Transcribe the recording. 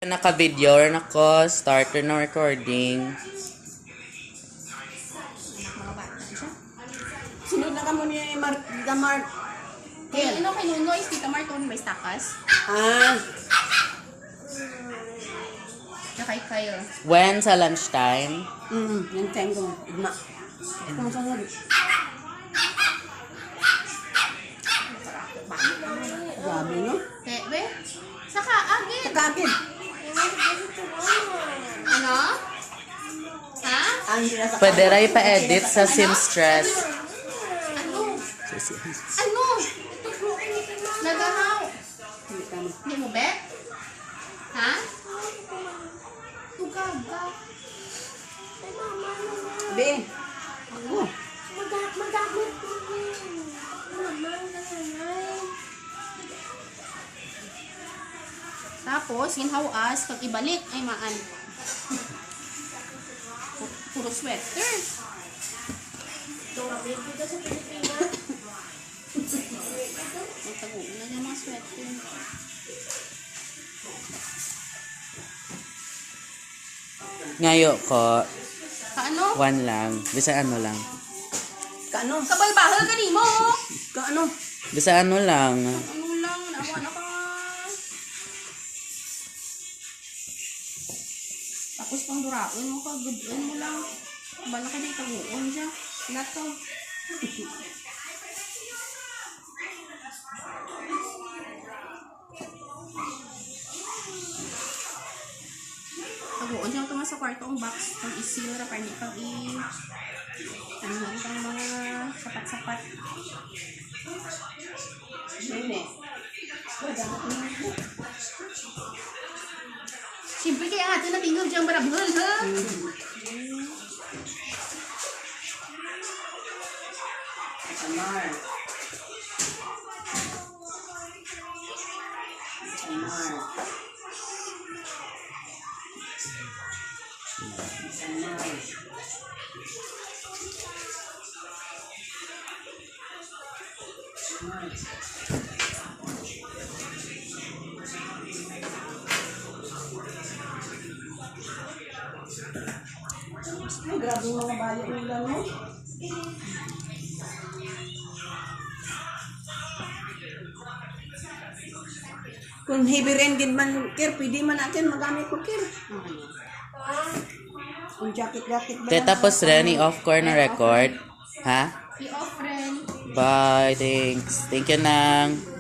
Naka-video or nako, starter na recording. Mga bata siya. Sunod na ka mo ni Damar. Ano kay Nunoy, Tita Marton, may stakas? Ah, Kay Kyle. When sa lunchtime? yung time ko. Igma. Kung sunod. Grabe, no? Be? Saka, agad. Kakakid. Ano? Ha? Ang sila sa Pwede rin pa-edit sa Simstress. Ano? Ano? Nagahaw. Hindi kami. Hindi mo, be? Ha? Tugaga. Be. Ako. Magamit ko yun. Tapos, ginhawas, pag ibalik, ay maan. Puro sweater. Ang taguan na yung mga sweater. Ngayo ko, Kaano? one lang. Bisa ano lang. Kaano? Kabalbahal ka mo! Kaano? Bisa ano lang. Ano lang, naawa na ka. Tapos pang duraon mo ka, gudon mo lang. Bala ka na itaguan siya. Nato. Taguan siya ito nga sa kwarto ang box. Pag isil na pa, hindi pag ano ang mga sapat-sapat. Hindi. Siyempre kaya ato na tingog diyang barabhol, ha? Damar. Damar. Damar. Ay, grabe yung mga bayo nila, no? Kung heavy rain din man, Kir, pwede man natin magamit ko, Kir. Kung jacket-jacket ba lang? Tapos rin, i-off ko na record. Ha? I-off, friend. Bye, thanks. Thank you nang.